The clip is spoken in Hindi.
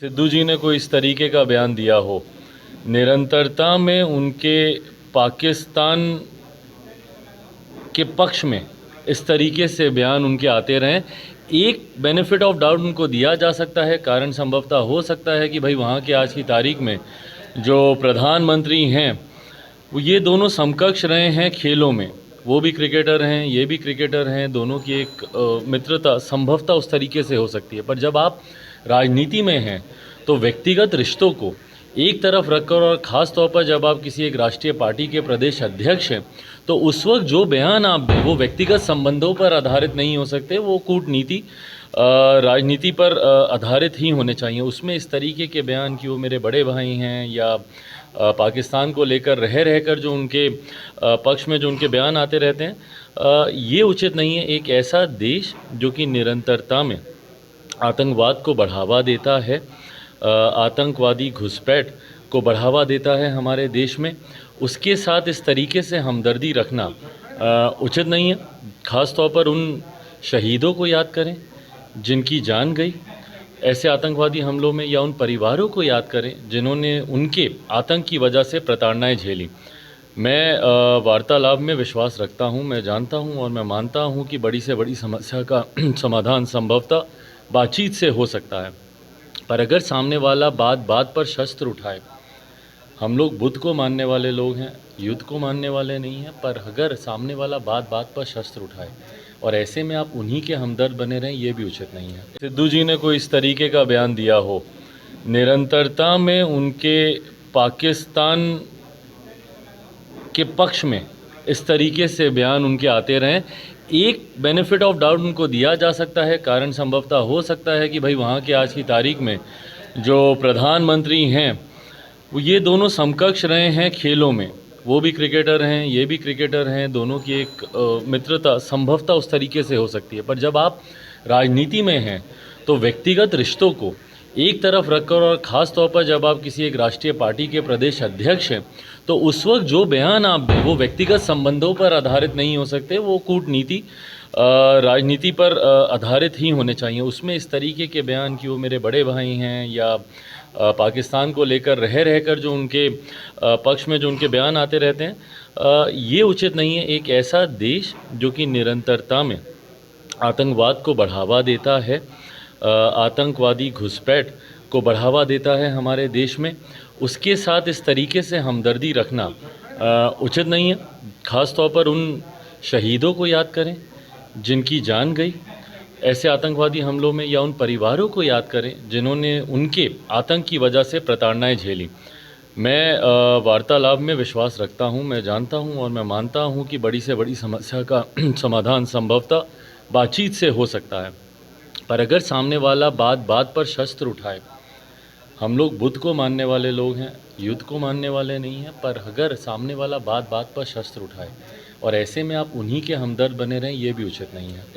सिद्धू जी ने कोई इस तरीके का बयान दिया हो, निरंतरता में उनके पाकिस्तान के पक्ष में इस तरीके से बयान उनके आते रहें। एक बेनिफिट ऑफ डाउट उनको दिया जा सकता है, कारण संभवतः हो सकता है कि भाई वहाँ के आज की तारीख में जो प्रधानमंत्री हैं वो ये दोनों समकक्ष रहे हैं खेलों में। वो भी क्रिकेटर हैं, ये भी क्रिकेटर हैं, दोनों की एक मित्रता संभवतः उस तरीके से हो सकती है। पर जब आप राजनीति में हैं तो व्यक्तिगत रिश्तों को एक तरफ रखकर, और ख़ास तौर पर जब आप किसी एक राष्ट्रीय पार्टी के प्रदेश अध्यक्ष हैं, तो उस वक्त जो बयान आप दें वो व्यक्तिगत संबंधों पर आधारित नहीं हो सकते, वो कूटनीति राजनीति पर आधारित ही होने चाहिए। उसमें इस तरीके के बयान कि वो मेरे बड़े भाई हैं या पाकिस्तान को लेकर रहकर जो उनके पक्ष में जो उनके बयान आते रहते हैं, ये उचित नहीं है। एक ऐसा देश जो कि निरंतरता में आतंकवाद को बढ़ावा देता है, आतंकवादी घुसपैठ को बढ़ावा देता है हमारे देश में, उसके साथ इस तरीके से हमदर्दी रखना उचित नहीं है। ख़ास तौर पर उन शहीदों को याद करें जिनकी जान गई ऐसे आतंकवादी हमलों में, या उन परिवारों को याद करें जिन्होंने उनके आतंक की वजह से प्रताड़नाएं झेली। मैं वार्तालाप में विश्वास रखता हूं, मैं जानता हूं और मैं मानता हूं कि बड़ी से बड़ी समस्या का समाधान संभवतः बातचीत से हो सकता है। पर अगर सामने वाला बात बात पर शस्त्र उठाए, हम लोग बुद्ध को मानने वाले लोग हैं, युद्ध को मानने वाले नहीं हैं, पर अगर सामने वाला बात बात पर शस्त्र उठाए और ऐसे में आप उन्हीं के हमदर्द बने रहें, ये भी उचित नहीं है। सिद्धू जी ने कोई इस तरीके का बयान दिया हो, निरंतरता में उनके पाकिस्तान के पक्ष में इस तरीके से बयान उनके आते रहें, एक बेनिफिट ऑफ डाउट उनको दिया जा सकता है, कारण संभवतः हो सकता है कि भाई वहाँ के आज की तारीख में जो प्रधानमंत्री हैं वो ये दोनों समकक्ष रहे हैं खेलों में। वो भी क्रिकेटर हैं, ये भी क्रिकेटर हैं, दोनों की एक मित्रता संभवतः उस तरीके से हो सकती है। पर जब आप राजनीति में हैं तो व्यक्तिगत रिश्तों को एक तरफ रखकर, और ख़ास तौर पर जब आप किसी एक राष्ट्रीय पार्टी के प्रदेश अध्यक्ष हैं, तो उस वक्त जो बयान आप दें वो व्यक्तिगत संबंधों पर आधारित नहीं हो सकते, वो कूटनीति राजनीति पर आधारित ही होने चाहिए। उसमें इस तरीके के बयान कि वो मेरे बड़े भाई हैं या पाकिस्तान को लेकर रहकर जो उनके पक्ष में जो उनके बयान आते रहते हैं, ये उचित नहीं है। एक ऐसा देश जो कि निरंतरता में आतंकवाद को बढ़ावा देता है, आतंकवादी घुसपैठ को बढ़ावा देता है हमारे देश में, उसके साथ इस तरीके से हमदर्दी रखना उचित नहीं है। ख़ास तौर पर उन शहीदों को याद करें जिनकी जान गई ऐसे आतंकवादी हमलों में, या उन परिवारों को याद करें जिन्होंने उनके आतंक की वजह से प्रताड़नाएं झेली। मैं वार्तालाप में विश्वास रखता हूं, मैं जानता हूं और मैं मानता हूं कि बड़ी से बड़ी समस्या का समाधान संभवतः बातचीत से हो सकता है। पर अगर सामने वाला बात बात पर शस्त्र उठाए, हम लोग बुद्ध को मानने वाले लोग हैं, युद्ध को मानने वाले नहीं हैं, पर अगर सामने वाला बात बात पर शस्त्र उठाए और ऐसे में आप उन्हीं के हमदर्द बने रहें, ये भी उचित नहीं है।